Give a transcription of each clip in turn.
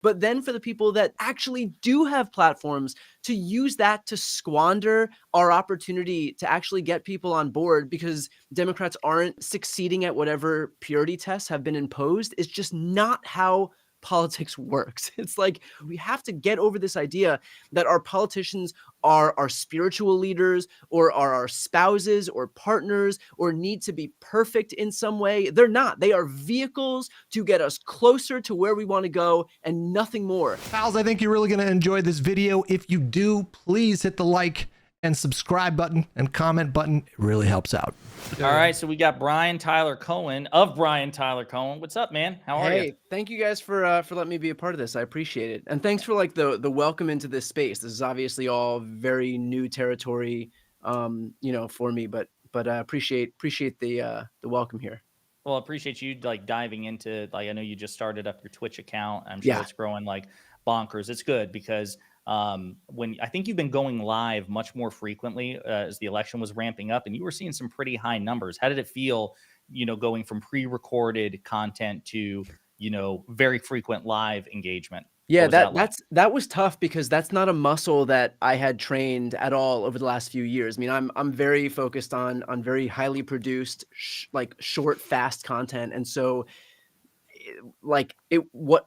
But then for the people that actually do have platforms, to use that to squander our opportunity to actually get people on board because Democrats aren't succeeding at whatever purity tests have been imposed is just not how politics works. It's like we have to get over this idea that our politicians are our spiritual leaders or are our spouses or partners or need to be perfect in some way. They're not. They are vehicles to get us closer to where we want to go and nothing more. Pals, I think you're really going to enjoy this video. If you do, please hit the like and subscribe button and comment button. It really helps out. All right, so we got Brian Tyler Cohen of Brian Tyler Cohen. What's up, man? How are you? Hey, thank you guys for letting me be a part of this. I appreciate it, and thanks for like the welcome into this space. This is obviously all very new territory, you know, for me. But I appreciate the welcome here. Well, I appreciate you like diving into like I know you just started up your Twitch account. I'm sure it's growing like bonkers. It's good because when I think you've been going live much more frequently as the election was ramping up and you were seeing some pretty high numbers. How did it feel, you know, going from pre-recorded content to, you know, very frequent live engagement? Yeah, that was tough because that's not a muscle that I had trained at all over the last few years. I mean, I'm very focused on very highly produced, like short, fast content, and so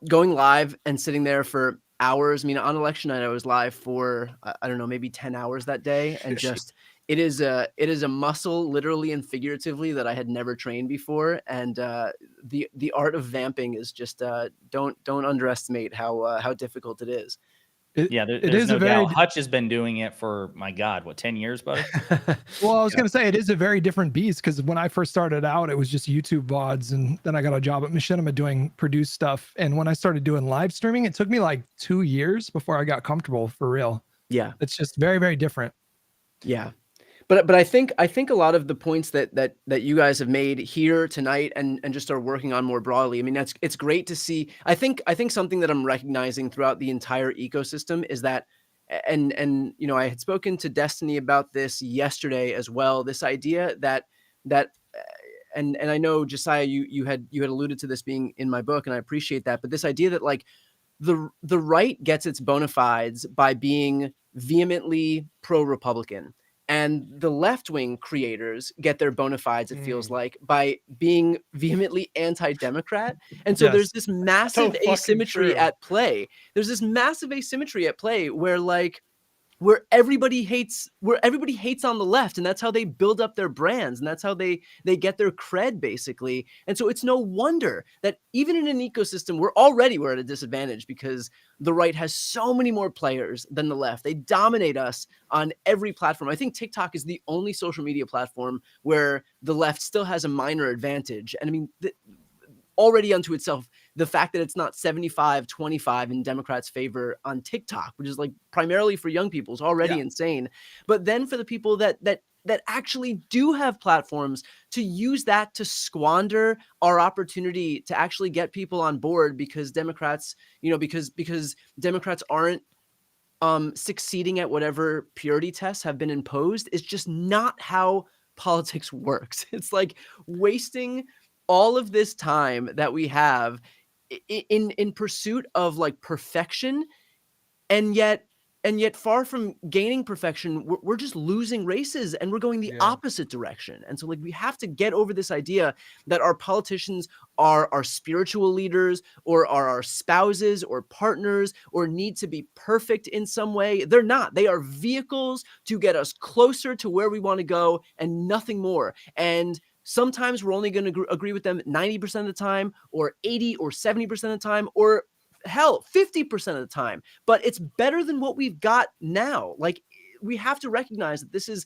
going live and sitting there for hours. I mean, on election night, I was live for I don't know, maybe 10 hours that day, and just it is a muscle, literally and figuratively, that I had never trained before. And the art of vamping is just don't underestimate how difficult it is. There's no doubt. Hutch has been doing it for, my God, what, 10 years, buddy? Well, I was going to say, it is a very different beast because when I first started out, it was just YouTube VODs. And then I got a job at Machinima doing produced stuff. And when I started doing live streaming, it took me like 2 years before I got comfortable for real. Yeah. It's just very, very different. Yeah. But I think a lot of the points that you guys have made here tonight and just are working on more broadly. I mean, it's great to see. I think something that I'm recognizing throughout the entire ecosystem is that, and you know, I had spoken to Destiny about this yesterday as well. This idea that and I know Jessiah, you had alluded to this being in my book, and I appreciate that. But this idea that like the right gets its bona fides by being vehemently pro-Republican. And the left-wing creators get their bona fides, it feels like, by being vehemently anti-Democrat. And so there's this massive asymmetry at play. There's this massive asymmetry at play where everybody hates on the left, and that's how they build up their brands, and that's how they get their cred, basically. And so it's no wonder that even in an ecosystem we're at a disadvantage because the right has so many more players than the left. They dominate us on every platform. I think TikTok is the only social media platform where the left still has a minor advantage. And I mean, already unto itself, the fact that it's not 75-25 in Democrats' favor on TikTok, which is like primarily for young people, is already insane. But then for the people that actually do have platforms, to use that to squander our opportunity to actually get people on board because Democrats, you know, because Democrats aren't succeeding at whatever purity tests have been imposed, is just not how politics works. It's like wasting all of this time that we have in pursuit of like perfection, and yet far from gaining perfection, we're just losing races and we're going the opposite direction. And so like we have to get over this idea that our politicians are our spiritual leaders or are our spouses or partners or need to be perfect in some way. They're not. They are vehicles to get us closer to where we want to go and nothing more. And sometimes we're only going to agree with them 90% of the time, or 80 or 70% of the time, or hell, 50% of the time. But it's better than what we've got now. Like, we have to recognize that this is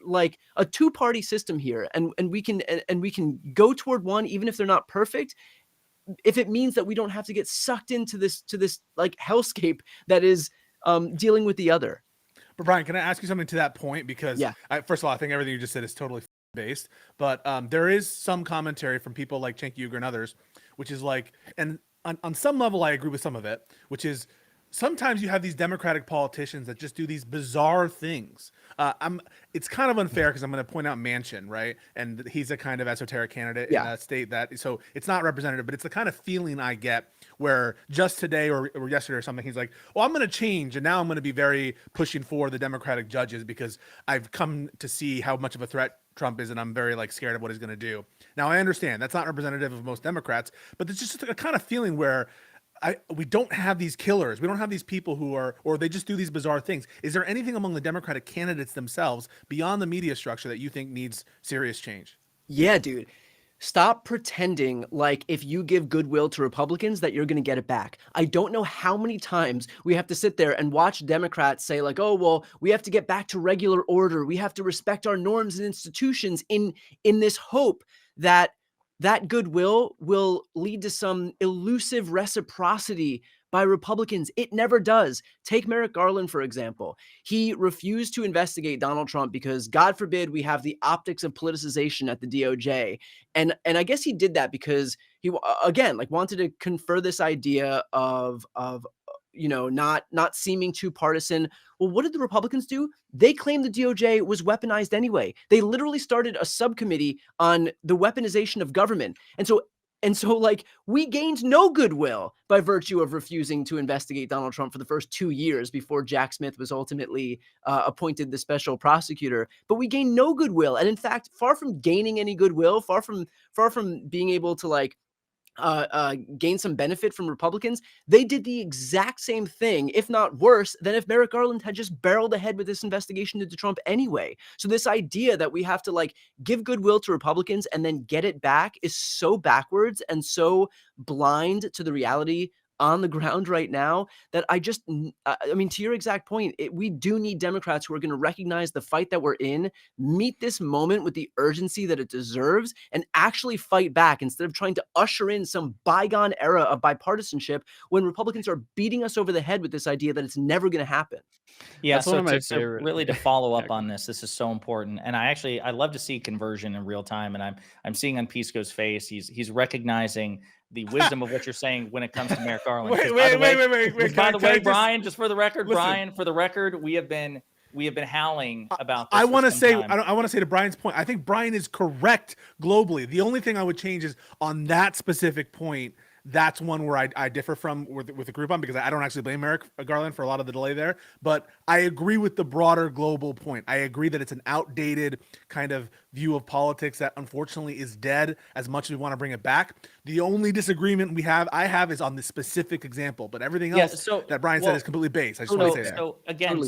like a two-party system here, and we can go toward one even if they're not perfect, if it means that we don't have to get sucked into this like hellscape that is dealing with the other. But Brian, can I ask you something to that point? Because first of all, I think everything you just said is totally based, but there is some commentary from people like Cenk Uygur and others, which is like, and on some level I agree with some of it, which is sometimes you have these Democratic politicians that just do these bizarre things. It's kind of unfair because I'm going to point out Manchin, right? And he's a kind of esoteric candidate in a state that, so it's not representative, but it's the kind of feeling I get where just today or yesterday or something, he's like, well, I'm going to change. And now I'm going to be very pushing for the Democratic judges because I've come to see how much of a threat Trump is, and I'm very scared of what he's going to do. Now, I understand that's not representative of most Democrats, but it's just a kind of feeling where we don't have these killers. We don't have these people who are, or they just do these bizarre things. Is there anything among the Democratic candidates themselves beyond the media structure that you think needs serious change? Yeah, dude. Stop pretending like if you give goodwill to Republicans that you're going to get it back. I don't know how many times we have to sit there and watch Democrats say like, oh, well, we have to get back to regular order. We have to respect our norms and institutions in this hope that that goodwill will lead to some elusive reciprocity by Republicans. It never does. Take Merrick Garland, for example. He refused to investigate Donald Trump because, God forbid, we have the optics of politicization at the DOJ. And I guess he did that because he, again, wanted to confer this idea of not seeming too partisan. Well, what did the Republicans do? They claimed the DOJ was weaponized anyway. They literally started a subcommittee on the weaponization of government. And so we gained no goodwill by virtue of refusing to investigate Donald Trump for the first 2 years before Jack Smith was ultimately appointed the special prosecutor. But we gained no goodwill. And in fact, far from gaining any goodwill, far from being able to gain some benefit from Republicans, they did the exact same thing, if not worse, than if Merrick Garland had just barreled ahead with this investigation into Trump anyway. So this idea that we have to give goodwill to Republicans and then get it back is so backwards and so blind to the reality on the ground right now that I mean, to your exact point, we do need Democrats who are going to recognize the fight that we're in, meet this moment with the urgency that it deserves, and actually fight back instead of trying to usher in some bygone era of bipartisanship when Republicans are beating us over the head with this idea that it's never going to happen. Yeah, That's so one of my really to follow up on this is so important. And I love to see conversion in real time. And I'm seeing on Pisco's face, he's recognizing the wisdom of what you're saying when it comes to Merrick Garland. Wait. By the way, Brian, just for the record, Brian, for the record, we have been howling about this. I want to say to Brian's point, I think Brian is correct globally. The only thing I would change is on that specific point. That's one where I differ from with the group on, because I don't actually blame Merrick Garland for a lot of the delay there. But I agree with the broader global point. I agree that it's an outdated kind of view of politics that unfortunately is dead as much as we want to bring it back. The only disagreement I have is on this specific example, but everything else that Brian said is completely based. I just want to say that. So again,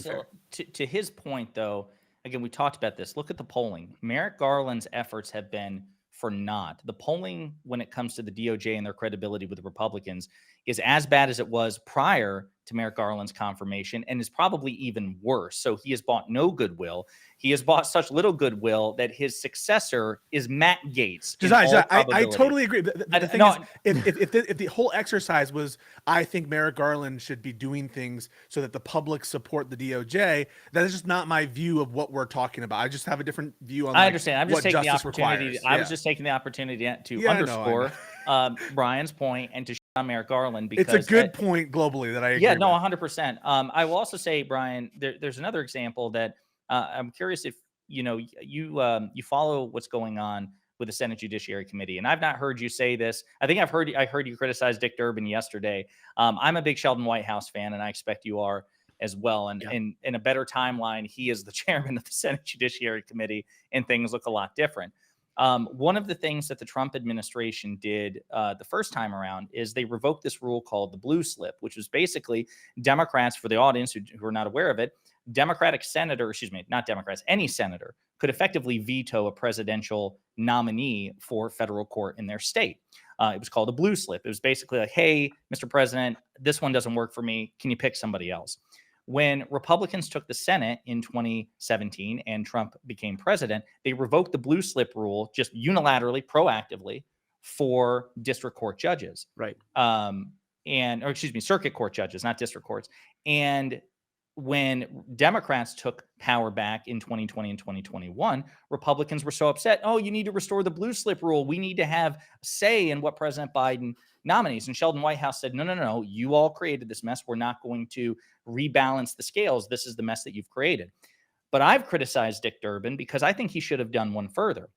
to his point though, again, we talked about this. Look at the polling. Merrick Garland's efforts have been for naught. The polling when it comes to the DOJ and their credibility with the Republicans is as bad as it was prior to Merrick Garland's confirmation, and is probably even worse. So he has bought no goodwill. He has bought such little goodwill that his successor is Matt Gaetz. Jessiah, I totally agree. The thing is, if the whole exercise was, I think Merrick Garland should be doing things so that the public support the DOJ, that is just not my view of what we're talking about. I just have a different view on. I understand. I'm just what taking the justice opportunity. requires. I was just taking the opportunity to underscore Brian's point and to shut on Merrick Garland, because it's a good point globally that I agree. Yeah, no, 100%. I will also say, Brian, there's another example that I'm curious if you follow what's going on with the Senate Judiciary Committee, and I've not heard you say this. I think I heard you criticize Dick Durbin yesterday. I'm a big Sheldon Whitehouse fan, and I expect you are as well. And in a better timeline, he is the chairman of the Senate Judiciary Committee, and things look a lot different. One of the things that the Trump administration did the first time around is they revoked this rule called the blue slip, which was basically Democrats, for the audience who are not aware of it, any senator could effectively veto a presidential nominee for federal court in their state. It was called a blue slip. It was basically like, hey, Mr. President, this one doesn't work for me. Can you pick somebody else? When Republicans took the Senate in 2017 and Trump became president, they revoked the blue slip rule just unilaterally, proactively for district court judges. Right. Circuit court judges, not district courts. And when Democrats took power back in 2020 and 2021, Republicans were so upset. Oh, you need to restore the blue slip rule. We need to have say in what President Biden nominates. And Sheldon Whitehouse said, no. You all created this mess. We're not going to rebalance the scales. This is the mess that you've created. But I've criticized Dick Durbin because I think he should have done one further.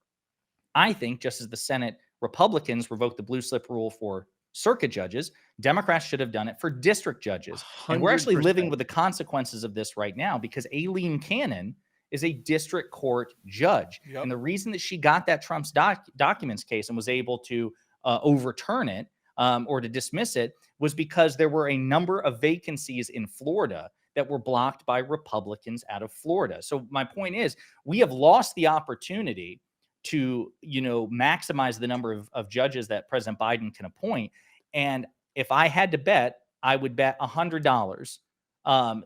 I think just as the Senate Republicans revoked the blue slip rule for circuit judges, Democrats should have done it for district judges. 100%. And we're actually living with the consequences of this right now because Aileen Cannon is a district court judge. Yep. And the reason that she got that Trump's documents case and was able to overturn it or to dismiss it was because there were a number of vacancies in Florida that were blocked by Republicans out of Florida. So my point is, we have lost the opportunity to, maximize the number of judges that President Biden can appoint. And if I had to bet, I would bet $100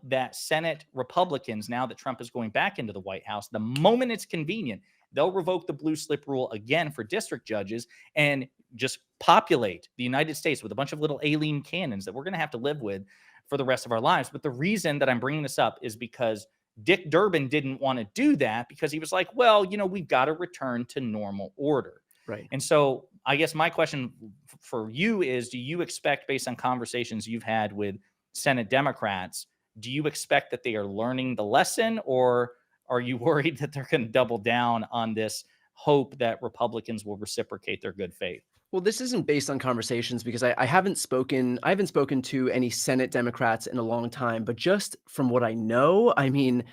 that Senate Republicans, now that Trump is going back into the White House, the moment it's convenient, they'll revoke the blue slip rule again for district judges and just populate the United States with a bunch of little Aileen Cannons that we're going to have to live with for the rest of our lives. But the reason that I'm bringing this up is because Dick Durbin didn't want to do that because he was like, well, we've got to return to normal order. Right. And so I guess my question for you is, do you expect, based on conversations you've had with Senate Democrats, do you expect that they are learning the lesson, or are you worried that they're going to double down on this hope that Republicans will reciprocate their good faith? Well, this isn't based on conversations because I haven't spoken to any Senate Democrats in a long time, but just from what I know, I mean,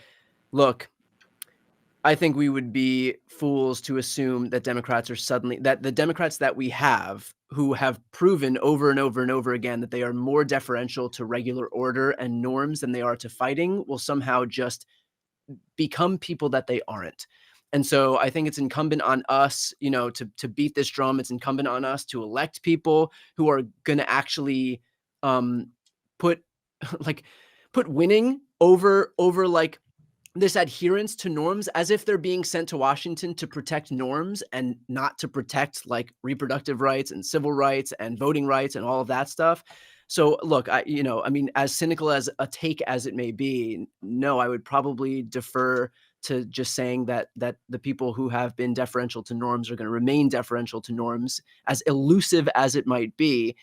look, I think we would be fools to assume that that the Democrats that we have, who have proven over and over and over again that they are more deferential to regular order and norms than they are to fighting, will somehow just become people that they aren't. And so I think it's incumbent on us, to beat this drum. It's incumbent on us to elect people who are going to actually put winning over like this adherence to norms, as if they're being sent to Washington to protect norms and not to protect like reproductive rights and civil rights and voting rights and all of that stuff. So look, as cynical as a take as it may be, no, I would probably defer to just saying that the people who have been deferential to norms are going to remain deferential to norms, as elusive as it might be,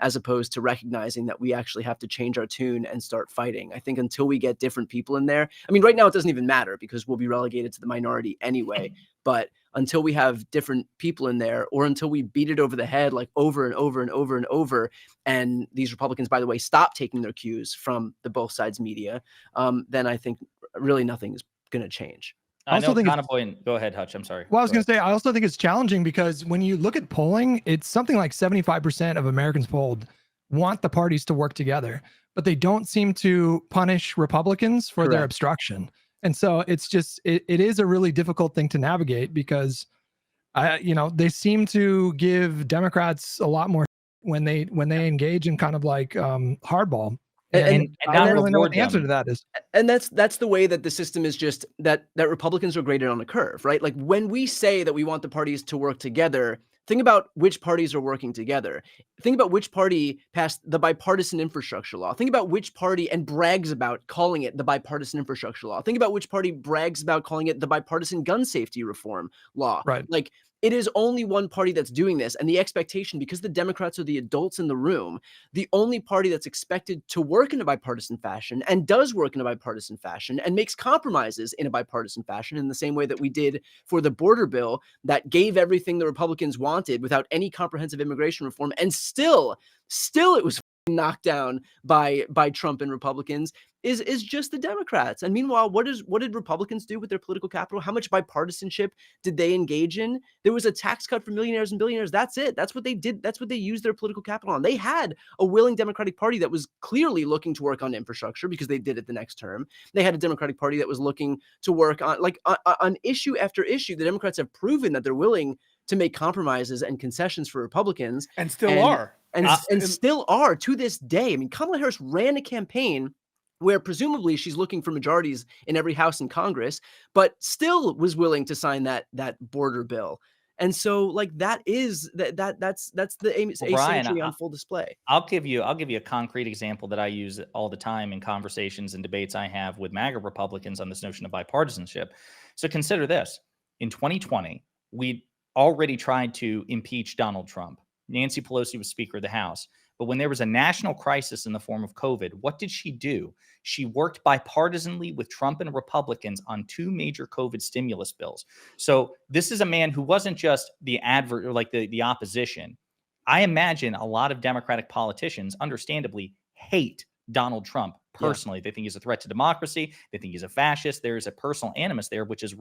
as opposed to recognizing that we actually have to change our tune and start fighting. I think until we get different people in there, right now it doesn't even matter because we'll be relegated to the minority anyway, but until we have different people in there, or until we beat it over the head like over and over and over and over, and these Republicans, by the way, stop taking their cues from the both sides media, then I think really nothing is going to change. I know go ahead, Hutch. I'm sorry. Well, I was going to say, I also think it's challenging because when you look at polling, it's something like 75% of Americans polled want the parties to work together, but they don't seem to punish Republicans for their obstruction. And so it's just, it is a really difficult thing to navigate because, they seem to give Democrats a lot more when they engage in kind of like hardball. And I don't really know what the answer to that is. And that's the way that the system is, just that Republicans are graded on a curve, right? Like when we say that we want the parties to work together, think about which parties are working together. Think about which party passed the bipartisan infrastructure law. Think about which party and brags about calling it the bipartisan infrastructure law. Think about which party brags about calling it the bipartisan gun safety reform law. Right. Like, it is only one party that's doing this. And the expectation, because the Democrats are the adults in the room, the only party that's expected to work in a bipartisan fashion and does work in a bipartisan fashion and makes compromises in a bipartisan fashion, in the same way that we did for the border bill that gave everything the Republicans wanted without any comprehensive immigration reform. And still it was knocked down by Trump and Republicans, is just the Democrats. And meanwhile, what did Republicans do with their political capital? How much bipartisanship did they engage in? There was a tax cut for millionaires and billionaires. That's it. That's what they did. That's what they used their political capital on. They had a willing Democratic Party that was clearly looking to work on infrastructure because they did it the next term. They had a Democratic Party that was looking to work on issue after issue. The Democrats have proven that they're willing to make compromises and concessions for Republicans, and still are. And still are to this day. Kamala Harris ran a campaign where presumably she's looking for majorities in every house in Congress, but still was willing to sign that border bill. And so like that's the asymmetry on full display. I'll give you a concrete example that I use all the time in conversations and debates I have with MAGA Republicans on this notion of bipartisanship. So consider this. In 2020, we already tried to impeach Donald Trump. Nancy Pelosi was Speaker of the House. But when there was a national crisis in the form of COVID, what did she do? She worked bipartisanly with Trump and Republicans on 2 major COVID stimulus bills. So this is a man who wasn't just the advert or like the opposition. I imagine a lot of Democratic politicians understandably hate Donald Trump personally. They think he's a threat to democracy. They think he's a fascist. There is a personal animus there, which is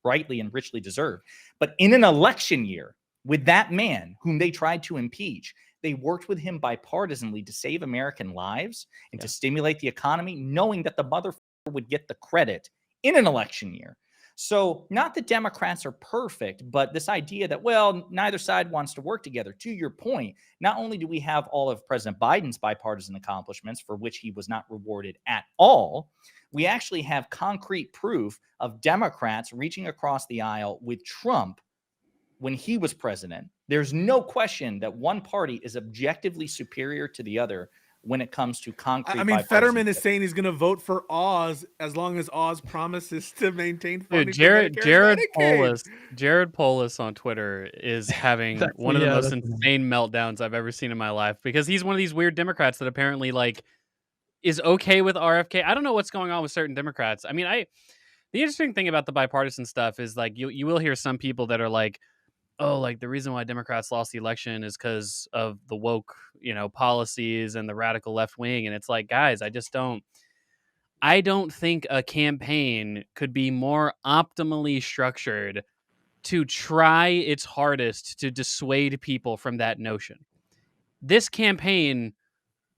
rightly and richly deserved. But in an election year with that man whom they tried to impeach, they worked with him bipartisanly to save American lives and to stimulate the economy, knowing that the motherfucker would get the credit in an election year. So not that Democrats are perfect, but this idea that, well, neither side wants to work together. To your point, not only do we have all of President Biden's bipartisan accomplishments for which he was not rewarded at all, we actually have concrete proof of Democrats reaching across the aisle with Trump when he was president. There's no question that one party is objectively superior to the other when it comes to concrete. I mean, Fetterman is saying he's going to vote for Oz as long as Oz promises to maintain funding. Dude, Jared Polis on Twitter is having one of the most insane meltdowns I've ever seen in my life, because he's one of these weird Democrats that apparently like is okay with RFK. I don't know what's going on with certain Democrats. I mean, the interesting thing about the bipartisan stuff is like you will hear some people that are like, oh, like the reason why Democrats lost the election is because of the woke, policies and the radical left wing. And it's like, guys, I don't think a campaign could be more optimally structured to try its hardest to dissuade people from that notion. This campaign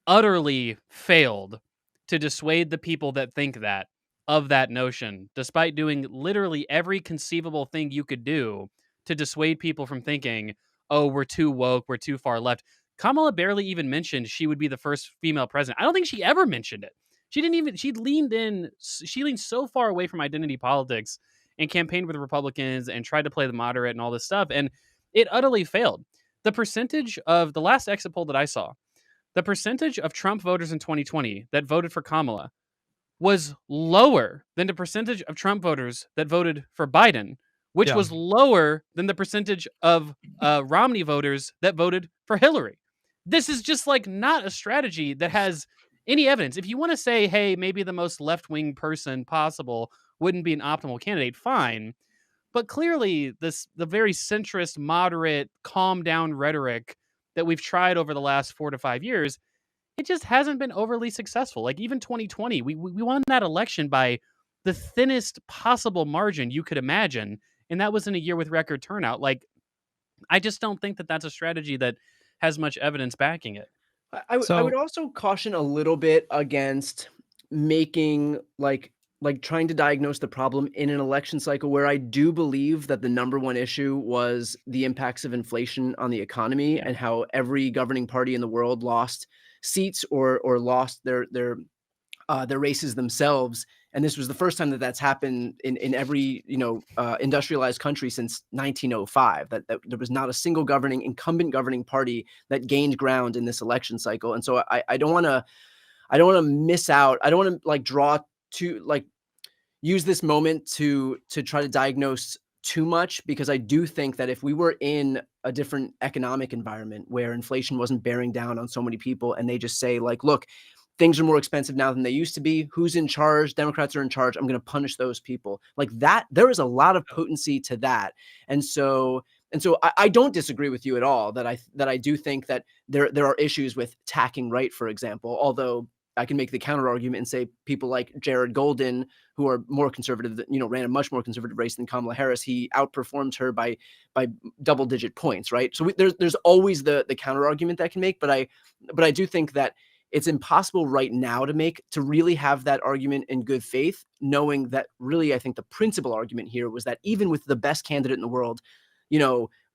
utterly failed to dissuade the people that think that of that notion, despite doing literally every conceivable thing you could do to dissuade people from thinking, oh, we're too woke, we're too far left. Kamala barely even mentioned she would be the first female president. I don't think she ever mentioned it. She leaned so far away from identity politics and campaigned with Republicans and tried to play the moderate and all this stuff. And it utterly failed. The percentage of the last exit poll that I saw, the percentage of Trump voters in 2020 that voted for Kamala was lower than the percentage of Trump voters that voted for Biden, which was lower than the percentage of Romney voters that voted for Hillary. This is just like not a strategy that has any evidence. If you want to say, hey, maybe the most left-wing person possible wouldn't be an optimal candidate, fine. But clearly the very centrist, moderate, calm down rhetoric that we've tried over the last 4 to 5 years, it just hasn't been overly successful. Like even 2020, we won that election by the thinnest possible margin you could imagine. And that was in a year with record turnout. Like, I just don't think that that's a strategy that has much evidence backing it. I would also caution a little bit against making like trying to diagnose the problem in an election cycle where I do believe that the number one issue was the impacts of inflation on the economy and how every governing party in the world lost seats or lost their races themselves. And this was the first time that that's happened in every, industrialized country since 1905, that there was not a single incumbent governing party that gained ground in this election cycle. And so I don't want to miss out. I don't want to use this moment to try to diagnose too much, because I do think that if we were in a different economic environment where inflation wasn't bearing down on so many people and they just say like, look, things are more expensive now than they used to be. Who's in charge? Democrats are in charge. I'm going to punish those people. Like that, there is a lot of potency to that. And so I don't disagree with you at all that I do think that there are issues with tacking right, for example, although I can make the counter argument and say people like Jared Golden, who are more conservative, ran a much more conservative race than Kamala Harris. He outperformed her by double digit points. Right. So there's always the counter argument that can make, but I do think that it's impossible right now to really have that argument in good faith, knowing that really, I think the principal argument here was that even with the best candidate in the world,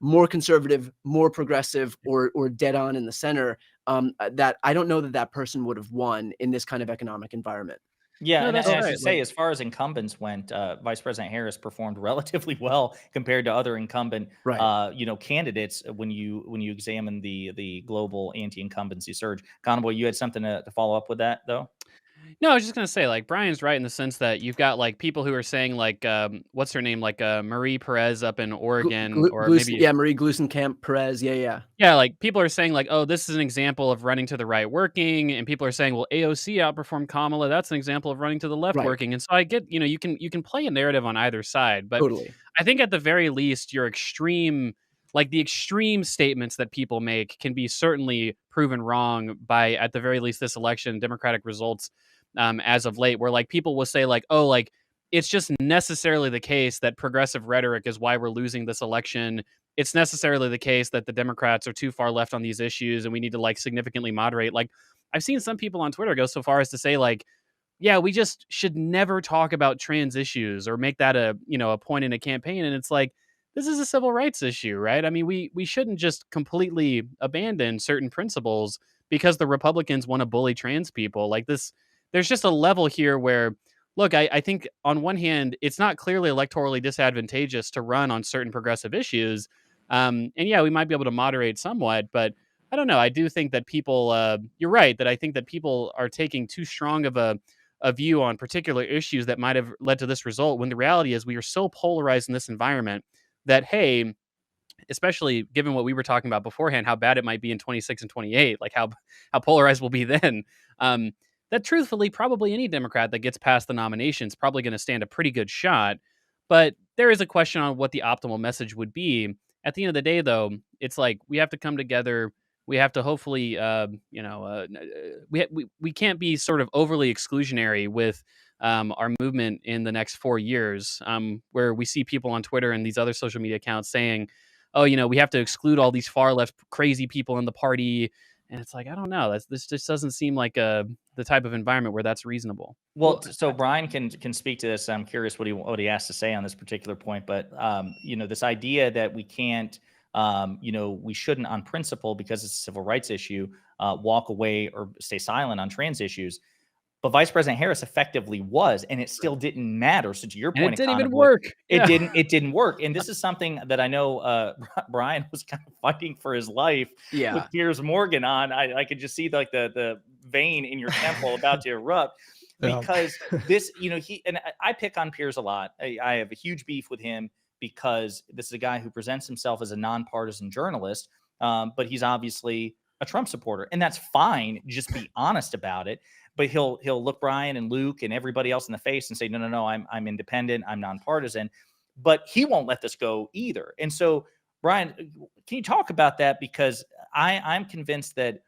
more conservative, more progressive, or dead on in the center, that I don't know that person would have won in this kind of economic environment. Yeah, No, and that's I right. should say, as far as incumbents went, Vice President Harris performed relatively well compared to other incumbent, Right. candidates when you examine the global anti-incumbency surge. Conboy, you had something to follow up with that though? No, I was just gonna say, like, Brian's right in the sense that you've got like people who are saying like, what's her name, like Marie Perez up in Oregon, or maybe Marie Gluesenkamp Perez. Yeah. yeah, like people are saying like, oh, this is an example of running to the right working, and people are saying, well, AOC outperformed Kamala. That's an example of running to the left Right. working. And so I get, you can play a narrative on either side, but Totally. I think at the very least, the extreme statements that people make can be certainly proven wrong by, at the very least, this election, Democratic results, as of late, where like people will say like, oh, like it's just necessarily the case that progressive rhetoric is why we're losing this election. It's necessarily the case that the Democrats are too far left on these issues and we need to like significantly moderate. Like I've seen some people on Twitter go so far as to say like, yeah, we just should never talk about trans issues or make that a point in a campaign. And it's like, this is a civil rights issue, right? I mean, we shouldn't just completely abandon certain principles because the Republicans want to bully trans people. Like this, there's just a level here where, look, I think on one hand, it's not clearly electorally disadvantageous to run on certain progressive issues. And yeah, we might be able to moderate somewhat, but I don't know. I do think that people, you're right, that I think that people are taking too strong of a view on particular issues that might have led to this result, when the reality is we are so polarized in this environment that, hey, especially given what we were talking about beforehand, how bad it might be in 26 and 28, like how polarized we'll be then. Um, that truthfully, probably any Democrat that gets past the nomination is probably going to stand a pretty good shot. But there is a question on what the optimal message would be. At the end of the day, though, it's like we have to come together. We have to hopefully, we can't be sort of overly exclusionary with our movement in the next 4 years, where we see people on Twitter and these other social media accounts saying, oh, we have to exclude all these far left crazy people in the party. And it's like, I don't know. This just doesn't seem like the type of environment where that's reasonable. Well, so Brian can speak to this. I'm curious what he has to say on this particular point. But this idea that we can't, we shouldn't, on principle, because it's a civil rights issue, walk away or stay silent on trans issues. But Vice President Harris effectively was, and it still didn't matter. So to your point, it didn't even work. It didn't work. And this is something that I know Brian was kind of fighting for his life with Piers Morgan on. I could just see like the vein in your temple about to erupt. Because this, I pick on Piers a lot. I have a huge beef with him because this is a guy who presents himself as a nonpartisan journalist, but he's obviously a Trump supporter, and that's fine. Just be honest about it. But he'll look Brian and Luke and everybody else in the face and say, no, I'm independent, I'm nonpartisan. But he won't let this go either. And so, Brian, can you talk about that? Because I'm convinced that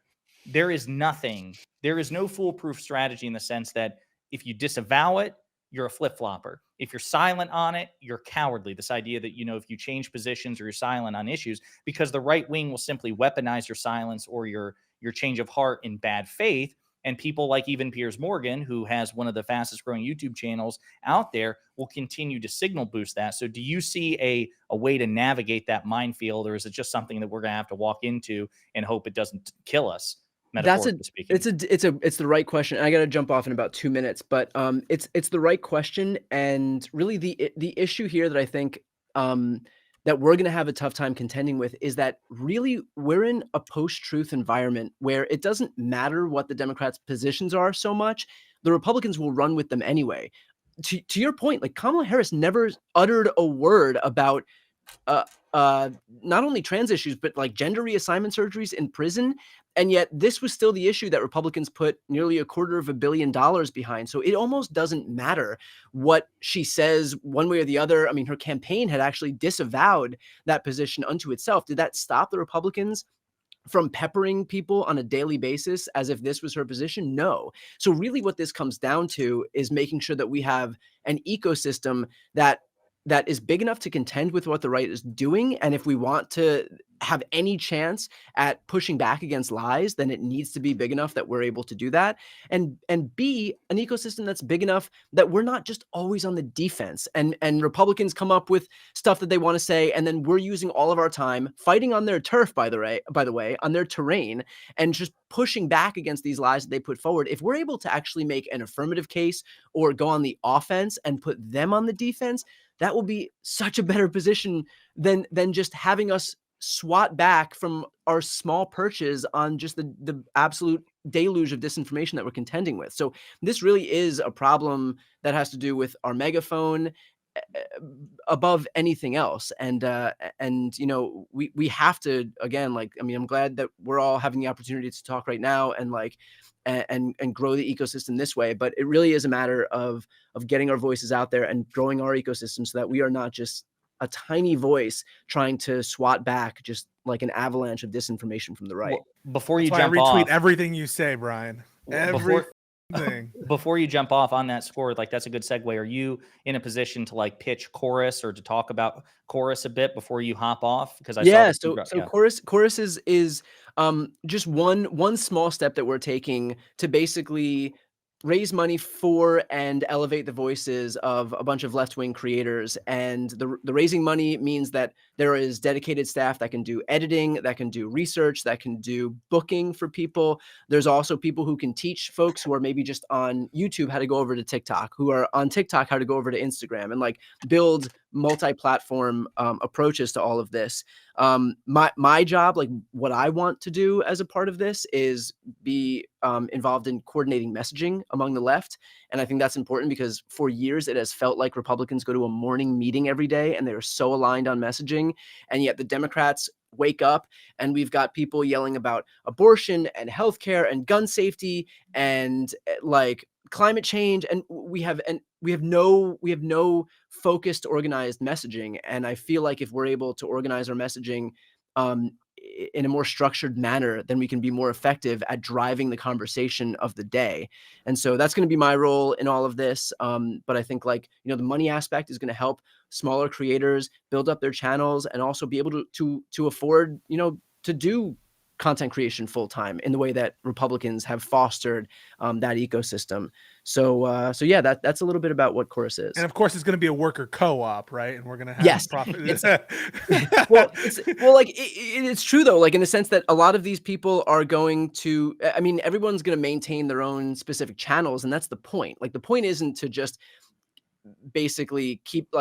there is no foolproof strategy in the sense that if you disavow it, you're a flip-flopper. If you're silent on it, you're cowardly. This idea that, if you change positions or you're silent on issues, because the right wing will simply weaponize your silence or your change of heart in bad faith. And people like even Piers Morgan, who has one of the fastest growing YouTube channels out there, will continue to signal boost that. So do you see a way to navigate that minefield, or is it just something that we're going to have to walk into and hope it doesn't kill us? Speaking. It's the right question. I got to jump off in about 2 minutes, but it's the right question. And really the issue here that I think that we're going to have a tough time contending with is that really we're in a post-truth environment where it doesn't matter what the Democrats' positions are so much. The Republicans will run with them anyway. To your point, like Kamala Harris never uttered a word about not only trans issues, but like gender reassignment surgeries in prison. And yet this was still the issue that Republicans put nearly $250 million behind. So it almost doesn't matter what she says one way or the other. I mean, her campaign had actually disavowed that position unto itself. Did that stop the Republicans from peppering people on a daily basis as if this was her position? No. So really what this comes down to is making sure that we have an ecosystem that that is big enough to contend with what the right is doing. And if we want to have any chance at pushing back against lies, then it needs to be big enough that we're able to do that. And B, an ecosystem that's big enough that we're not just always on the defense. And Republicans come up with stuff that they want to say, and then we're using all of our time fighting on their turf, by the way, on their terrain, and just pushing back against these lies that they put forward. If we're able to actually make an affirmative case or go on the offense and put them on the defense, that will be such a better position than just having us swat back from our small perches on just the absolute deluge of disinformation that we're contending with. So this really is a problem that has to do with our megaphone above anything else. And you know, we have to, again, like, I mean, I'm glad that we're all having the opportunity to talk right now and like and grow the ecosystem this way, but it really is a matter of getting our voices out there and growing our ecosystem so that we are not just a tiny voice trying to swat back just like an avalanche of disinformation from the right. Well, before you That's jump why I retweet off everything you say, Brian. Everything. Before you jump off on that score, like that's a good segue. Are you in a position to like pitch Chorus or to talk about Chorus a bit before you hop off? Because Chorus is just one small step that we're taking to basically raise money for and elevate the voices of a bunch of left-wing creators. And the raising money means that there is dedicated staff that can do editing, that can do research, that can do booking for people. There's also people who can teach folks who are maybe just on YouTube how to go over to TikTok, who are on TikTok how to go over to Instagram, and like build multi-platform approaches to all of this. My job, like what I want to do as a part of this, is be involved in coordinating messaging among the left. And I think that's important because for years it has felt like Republicans go to a morning meeting every day and they're so aligned on messaging. And yet the Democrats wake up and we've got people yelling about abortion and healthcare and gun safety and like climate change, and we have no focused, organized messaging. And I feel like if we're able to organize our messaging in a more structured manner, then we can be more effective at driving the conversation of the day. And so that's going to be my role in all of this. But I think, like, you know, the money aspect is going to help smaller creators build up their channels and also be able to afford, you know, to do content creation full time in the way that Republicans have fostered that ecosystem. So yeah, that's a little bit about what Chorus is. And of course, it's going to be a worker co-op, right? And we're going to have profit. It's true though, like in the sense that a lot of these people are going to, I mean, everyone's going to maintain their own specific channels, and that's the point. Like the point isn't to just basically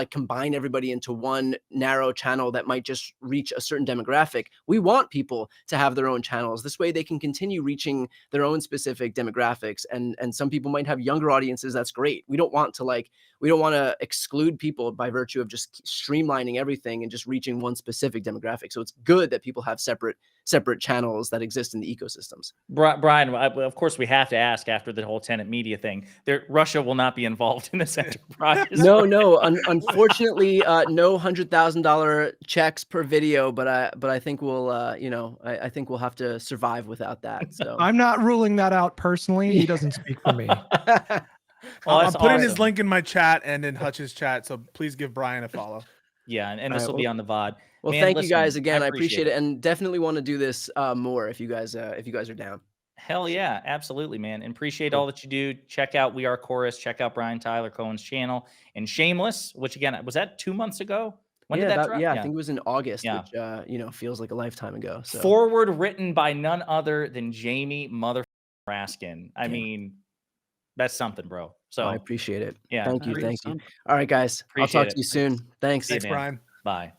combine everybody into one narrow channel that might just reach a certain demographic. We want people to have their own channels. This way they can continue reaching their own specific demographics. And some people might have younger audiences. That's great. We don't want to exclude people by virtue of just streamlining everything and just reaching one specific demographic. So it's good that people have separate channels that exist in the ecosystems. Brian, of course, we have to ask after the whole tenant media thing. Russia will not be involved in this enterprise. No. Unfortunately, no $100,000 checks per video. But I think we'll, I think we'll have to survive without that. So I'm not ruling that out personally. He doesn't speak for me. I'm putting his link in my chat and in Hutch's chat. So please give Brian a follow. Yeah, and this will be on the VOD. Well, thank you guys again. I appreciate it, and definitely want to do this more if you guys are down. Hell yeah, absolutely, man. And appreciate all that you do. Check out We Are Chorus. Check out Brian Tyler Cohen's channel. And Shameless, which again, was that 2 months ago? When did that drop? Yeah, I think it was in August, which feels like a lifetime ago. So. Forward written by none other than Jamie Mother Raskin. I mean, that's something, bro. So I appreciate it. Yeah. Thank you. All right, guys. I'll talk to you soon. Thanks. Thanks, Brian. Bye.